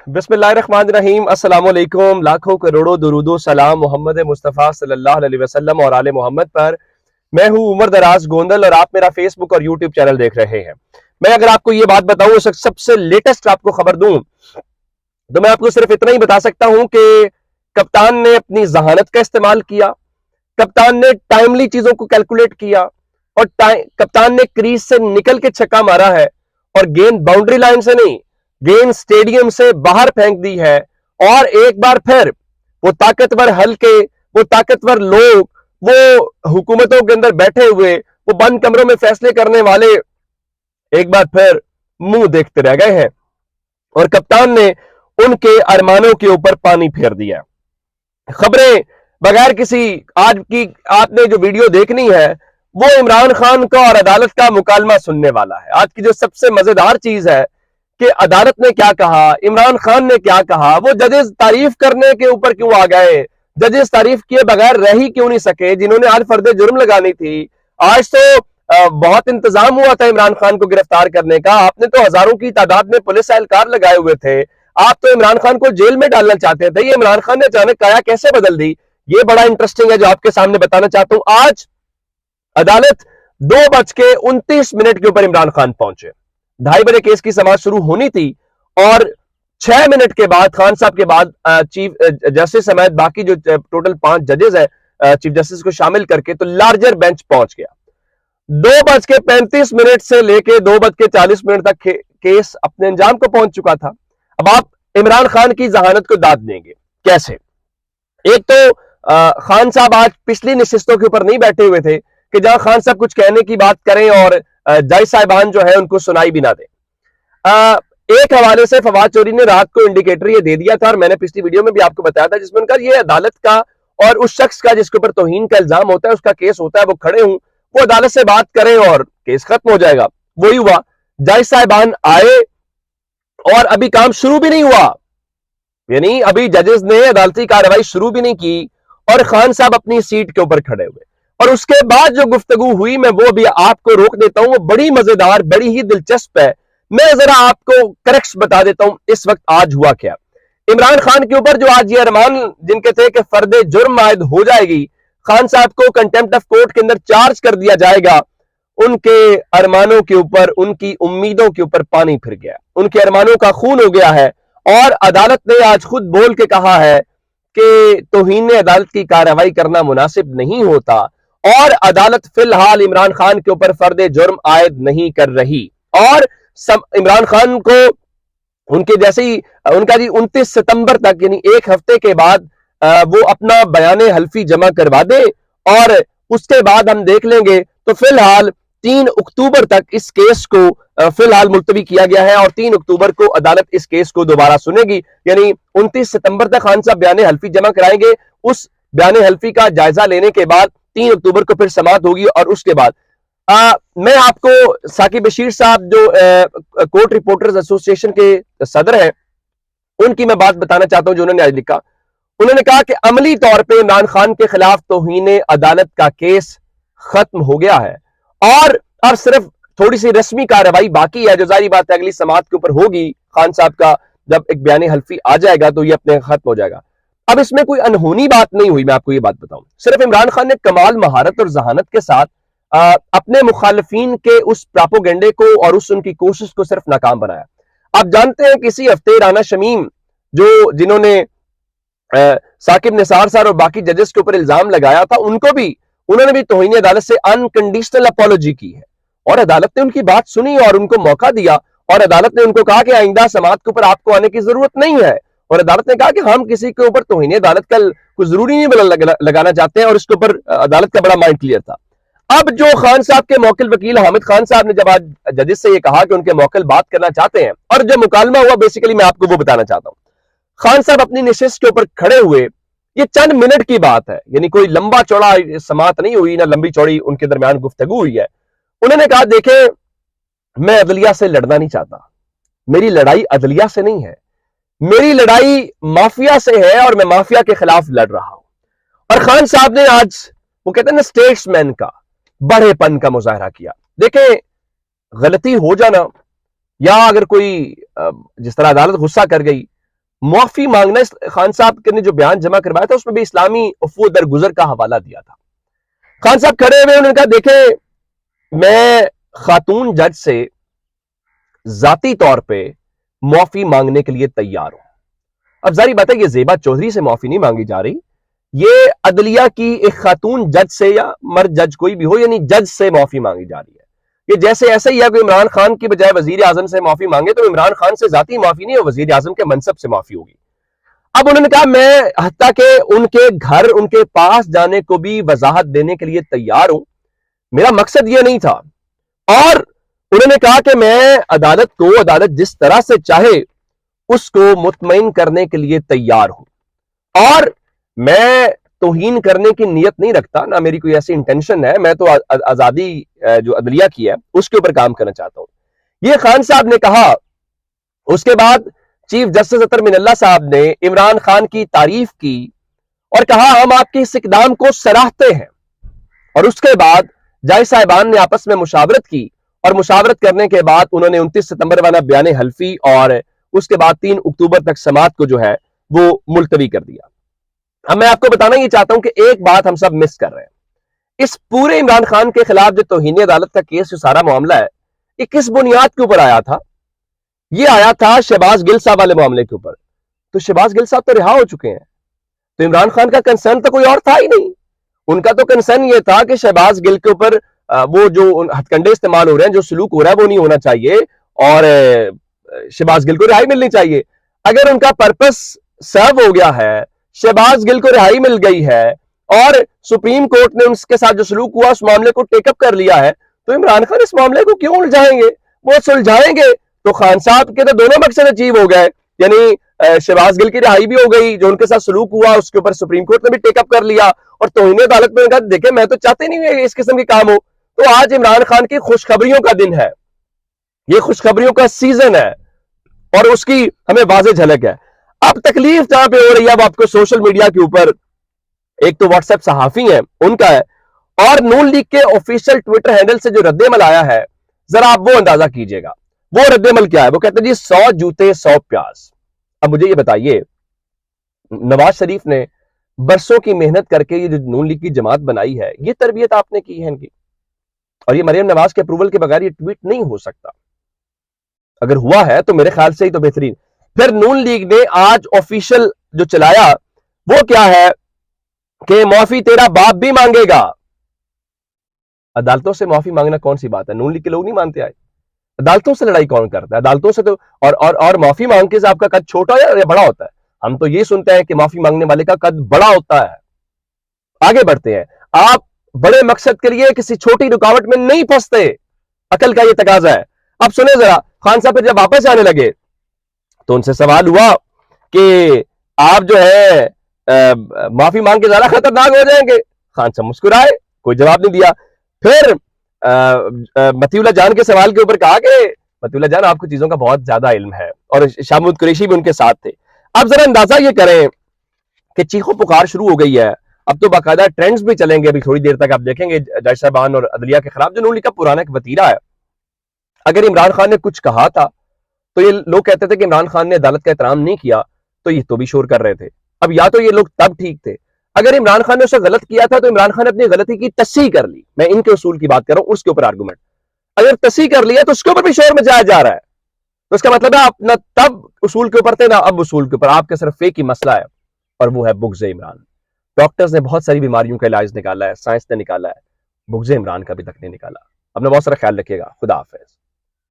बिस्मिल्लाहिर्रहमानिर्रहीम। अस्सलाम वालेकुम। लाखों करोड़ों दुरूदो सलाम मोहम्मद मुस्तफ़ा सल्लल्लाहु अलैहि वसल्लम और आले मोहम्मद पर। मैं हूं उमर दराज गोंदल और आप मेरा फेसबुक और यूट्यूब चैनल देख रहे हैं। मैं अगर आपको ये बात बताऊं, सबसे लेटेस्ट आपको खबर दूं, तो मैं आपको सिर्फ इतना ही बता सकता हूं कि कप्तान ने अपनी जहानत का इस्तेमाल किया, कप्तान ने टाइमली चीजों को कैलकुलेट किया और कप्तान ने क्रीज से निकल के छक्का मारा है और गेंद बाउंड्री लाइन से नहीं, गेंद स्टेडियम से बाहर फेंक दी है। और एक बार फिर वो ताकतवर हल्के, वो ताकतवर लोग, वो हुकूमतों के अंदर बैठे हुए, वो बंद कमरों में फैसले करने वाले एक बार फिर मुंह देखते रह गए हैं और कप्तान ने उनके अरमानों के ऊपर पानी फेर दिया। खबरें बगैर किसी, आज की आपने जो वीडियो देखनी है वो इमरान खान का और अदालत का मुकालमा सुनने वाला है। आज की जो सबसे मजेदार चीज है कि अदालत ने क्या कहा, इमरान खान ने क्या कहा, वो जजेस तारीफ करने के ऊपर क्यों आ गए, जजेस तारीफ किए बगैर रह ही क्यों नहीं सके, जिन्होंने आज फर्द जुर्म लगानी थी। आज तो बहुत इंतजाम हुआ था इमरान खान को गिरफ्तार करने का, आपने तो हजारों की तादाद में पुलिस एहलकार लगाए हुए थे, आप तो इमरान खान को जेल में डालना चाहते थे। ये इमरान खान ने अचानक काया कैसे बदल दी, ये बड़ा इंटरेस्टिंग है जो आपके सामने बताना चाहता हूं। आज अदालत 2:29 के ऊपर इमरान खान पहुंचे। 2:30 बजे केस की समाअत शुरू होनी थी और 6 मिनट के बाद खान साहब के बाद चीफ जस्टिस समेत बाकी जो टोटल 5 जजेस हैं चीफ जस्टिस को शामिल करके, तो लार्जर बेंच पहुंच गया। 2:35 से लेके 2:40 तक केस अपने अंजाम को पहुंच चुका था। अब आप इमरान खान की जहानत को दाद देंगे कैसे? एक तो खान साहब आज पिछली नशिस्तों के ऊपर नहीं बैठे हुए थे कि जहां खान साहब कुछ कहने की बात करें और जज साहिबान जो है उनको सुनाई भी ना दे। एक हवाले से फवाद चौधरी ने रात को इंडिकेटर ये दे दिया था और मैंने पिछली वीडियो में भी आपको बताया था, जिसमें उनका ये अदालत का और उस शख्स का जिसके ऊपर तौहीन का इल्जाम होता है, उसका केस होता है, वो खड़े हूं, वो अदालत से बात करें और केस खत्म हो जाएगा। वही हुआ, जज साहिबान आए और अभी काम शुरू भी नहीं हुआ, यानी अभी जजेस ने अदालती कार्रवाई शुरू भी नहीं की और खान साहब अपनी सीट के ऊपर खड़े हुए। और उसके बाद जो गुफ्तगू हुई, मैं वो भी आपको रोक देता हूं, वो बड़ी मजेदार, बड़ी ही दिलचस्प है। मैं जरा आपको करेक्ट बता देता हूं इस वक्त आज हुआ क्या। इमरान खान के ऊपर जो आज ये अरमान जिनके थे कि फर्द जुर्म आयद हो जाएगी, खान साहब को कंटेम्प्ट ऑफ कोर्ट के अंदर चार्ज कर दिया जाएगा, उनके अरमानों के ऊपर, उनकी उम्मीदों के ऊपर पानी फिर गया, उनके अरमानों का खून हो गया है। और अदालत ने आज खुद बोल के कहा है कि तौहीन अदालत की कार्रवाई करना मुनासिब नहीं होता और अदालत फिलहाल इमरान खान के ऊपर फर्द जुर्म आयद नहीं कर रही। और इमरान खान को उनके जैसे ही उनका जी 29 सितंबर तक, यानी एक हफ्ते के बाद वो अपना बयान हल्फी जमा करवा दे और उसके बाद हम देख लेंगे। तो फिलहाल 3 अक्टूबर तक इस केस को फिलहाल मुलतवी किया गया है और 3 अक्टूबर को अदालत इस केस को दोबारा सुनेगी, यानी 29 सितंबर तक खान साहब बयान हल्फी जमा कराएंगे। उस बयान हल्फी का जायजा लेने के बाद 3 अक्टूबर को फिर समाअत होगी और उसके बाद मैं आपको साकिब बशीर साहब जो कोर्ट रिपोर्टर्स एसोसिएशन के सदर हैं, उनकी मैं बात बताना चाहता हूं जो उन्होंने आज लिखा। उन्होंने कहा कि अमली तौर पे इमरान खान के खिलाफ तौहीन अदालत का केस खत्म हो गया है और अब सिर्फ थोड़ी सी रस्मी कार्रवाई बाकी है, जो जारी बात है अगली समाअत के ऊपर होगी। खान साहब का जब एक बयान हल्फी आ जाएगा तो ये अपने खत्म हो जाएगा। अब इसमें कोई अनहोनी बात नहीं हुई, मैं आपको ये बात बताऊं। सिर्फ इमरान खान ने कमाल महारत और जहानत के साथ अपने मुखालफीन के उस प्रोपेगेंडे को और उस उनकी कोशिश को सिर्फ नाकाम बनाया। आप जानते हैं किसी हफ्ते राना शमीम जो जिन्होंने साकिब निसार सर और बाकी जजेस के ऊपर इल्जाम लगाया था, उन्होंने भी तौहीन अदालत से अनकंडीशनल अपॉलॉजी की है और अदालत ने उनकी बात सुनी और उनको मौका दिया और अदालत ने उनको कहा कि आइंदा समाअत के ऊपर आपको आने की जरूरत नहीं है। और अदालत ने कहा कि हम किसी के ऊपर तौहीन अदालत का कुछ जरूरी नहीं लगाना चाहते हैं और इसके ऊपर अदालत का बड़ा माइंड क्लियर था। अब जो खान साहब के मौकिल वकील हामिद खान साहब ने जब आज जजेस से ये कहा कि उनके मौकिल बात करना चाहते हैं और जो मुकालमा हुआ, बेसिकली मैं आपको वो बताना चाहता हूं। खान साहब अपनी नशिस्त के ऊपर खड़े हुए, ये चंद मिनट की बात है, यानी कोई लंबा चौड़ा समाअत नहीं हुई, ना लंबी चौड़ी उनके दरमियान गुफ्तगू हुई है। उन्होंने कहा, देखें मैं अदलिया से लड़ना नहीं चाहता, मेरी लड़ाई अदलिया से नहीं है, मेरी लड़ाई माफिया से है और मैं माफिया के खिलाफ लड़ रहा हूं। और खान साहब ने आज, वो कहते हैं ना, स्टेट्समैन का, बड़ेपन का मुजाहरा किया। देखें, गलती हो जाना या अगर कोई जिस तरह अदालत गुस्सा कर गई معافی مانگنا. خان صاحب نے جو بیان جمع کروایا تھا اس میں بھی اسلامی افو درگزر کا حوالہ دیا تھا. خان صاحب کھڑے ہوئے, انہوں نے کہا دیکھیں میں خاتون جج سے ذاتی طور پہ معافی مانگنے کے لیے تیار ہوں. اب ظاہری بات ہے یہ زیبا چودھری سے معافی نہیں مانگی جا رہی, یہ عدلیہ کی ایک خاتون جج سے یا مرد جج کوئی بھی ہو, یعنی جج سے معافی مانگی جا رہی ہے. یہ جیسے ایسا ہی ہے کہ عمران خان کی بجائے وزیر اعظم سے معافی مانگے تو عمران خان سے ذاتی معافی نہیں ہے, وزیر اعظم کے منصب سے معافی ہوگی. اب انہوں نے کہا میں حتیٰ کہ ان کے گھر ان کے پاس جانے کو بھی وضاحت دینے کے لیے تیار ہوں, میرا مقصد یہ نہیں تھا. اور انہوں نے کہا کہ میں عدالت جس طرح سے چاہے اس کو مطمئن کرنے کے لیے تیار ہوں, اور میں توہین کرنے کی نیت نہیں رکھتا, نہ میری کوئی ایسی انٹینشن ہے, میں تو آزادی جو عدلیہ کی ہے اس کے اوپر کام کرنا چاہتا ہوں. یہ خان صاحب نے کہا. اس کے بعد چیف جسٹس اطہر من اللہ صاحب نے عمران خان کی تعریف کی اور کہا ہم آپ کے اس اقدام کو سراہتے ہیں. اور اس کے بعد جج صاحبان نے آپس میں مشاورت کی, اور مشاورت کرنے کے بعد انہوں نے 29 ستمبر والا بیان حلفی اور اس کے بعد 3 اکتوبر تک سماعت کو جو ہے وہ ملتوی کر دیا. اب میں آپ کو بتانا یہ چاہتا ہوں کہ ایک بات ہم سب مس کر رہے ہیں. اس پورے عمران خان کے خلاف جو توہین عدالت کا کیس, جو سارا معاملہ ہے, یہ کس بنیاد کے اوپر آیا تھا؟ یہ آیا تھا شہباز گل صاحب والے معاملے کے اوپر. تو شہباز گل صاحب تو رہا ہو چکے ہیں, تو عمران خان کا کنسرن تو کوئی اور تھا ہی نہیں. ان کا تو کنسرن یہ تھا کہ شہباز گل کے اوپر وہ جو ہتھ کنڈے استعمال ہو رہے ہیں, جو سلوک ہو رہا ہے وہ نہیں ہونا چاہیے, اور شہباز گل کو رہائی ملنی چاہیے. اگر ان کا پرپس سرو ہو گیا ہے, شہباز گل کو رہائی مل گئی ہے, اور سپریم کورٹ نے ان کے ساتھ جو سلوک ہوا اس معاملے کو ٹیک اپ کر لیا ہے, تو عمران خان اس معاملے کو کیوں الجھائیں گے؟ وہ سلجھائیں گے تو خان صاحب کے تو دونوں مقصد اچیو ہو گئے, یعنی شہباز گل کی رہائی بھی ہو گئی, جو ان کے ساتھ سلوک ہوا اس کے اوپر سپریم کورٹ نے بھی ٹیک اپ کر لیا, اور توہین عدالت میں کہا دیکھیں میں تو چاہتے نہیں ہے اس قسم کے کام ہو. تو آج عمران خان کی خوشخبریوں کا دن ہے, یہ خوشخبریوں کا سیزن ہے, اور اس کی ہمیں واضح جھلک ہے. اب تکلیف جہاں پہ ہو رہی ہے اب آپ کو سوشل میڈیا کے اوپر, ایک تو واٹس ایپ صحافی ہیں ان کا ہے, اور نون لیگ کے آفیشیل ٹویٹر ہینڈل سے جو رد عمل آیا ہے ذرا آپ وہ اندازہ کیجئے گا. وہ رد عمل کیا ہے؟ وہ کہتے ہیں جی 100 جوتے 100 پیاز. اب مجھے یہ بتائیے, نواز شریف نے برسوں کی محنت کر کے یہ جو نون لیگ کی جماعت بنائی ہے, یہ تربیت آپ نے کی ہے ان کی, اور یہ مریم نواز کے اپروول کے بغیر یہ ٹویٹ نہیں ہو سکتا. اگر ہوا ہے تو میرے خیال سے ہی تو بہترین. پھر نون لیگ نے آج آفیشیل جو چلایا وہ کیا ہے کہ معافی تیرا باپ بھی مانگے گا. عدالتوں سے معافی مانگنا کون سی بات ہے؟ نون لیگ کے لوگ نہیں مانتے آئے. عدالتوں سے لڑائی کون کرتا ہے؟ عدالتوں سے تو اور معافی مانگ کے آپ کا قد چھوٹا یا بڑا ہوتا ہے؟ ہم تو یہ سنتے ہیں کہ معافی مانگنے والے کا قد بڑا ہوتا ہے. آگے بڑھتے ہیں. آپ بڑے مقصد کے لیے کسی چھوٹی رکاوٹ میں نہیں پھنستے, عقل کا یہ تقاضا ہے. اب سنیں ذرا, خان صاحب جب واپس آنے لگے تو ان سے سوال ہوا کہ آپ جو ہے معافی مانگ کے زیادہ خطرناک ہو جائیں گے. خان صاحب مسکرائے, کوئی جواب نہیں دیا. پھر متی اللہ جان کے سوال کے اوپر کہا کہ متی اللہ جان آپ کو چیزوں کا بہت زیادہ علم ہے, اور شاہ محمود قریشی بھی ان کے ساتھ تھے. اب ذرا اندازہ یہ کریں کہ چیخو پکار شروع ہو گئی ہے. اب تو باقاعدہ ٹرینڈز بھی چلیں گے, ابھی تھوڑی دیر تک آپ دیکھیں گے جج صاحبان اور عدلیہ کے خلاف جو نون لیگ کا پرانا ایک وتیرہ ہے. اگر عمران خان نے کچھ کہا تھا تو یہ لوگ کہتے تھے کہ عمران خان نے عدالت کا احترام نہیں کیا, تو یہ تو بھی شور کر رہے تھے. اب یا تو یہ لوگ تب ٹھیک تھے, اگر عمران خان نے اسے غلط کیا تھا تو عمران خان نے اپنی غلطی کی تصحیح کر لی. میں ان کے اصول کی بات کر رہا ہوں, اس کے اوپر آرگومنٹ اگر تصحیح کر لیا تو اس کے اوپر بھی شور مچایا جا رہا ہے. تو اس کا مطلب ہے آپ نہ تب اصول کے اوپر تھے نہ اب اصول کے اوپر, آپ کا صرف ایک ہی مسئلہ ہے اور وہ ہے بغض عمران. ڈاکٹرز نے بہت ساری بیماریوں کا علاج نکالا ہے, سائنس نے نکالا ہے, بغض عمران کا بھی تک نہیں نکالا. اپنا بہت سارا خیال رکھیے گا. خدا حافظ.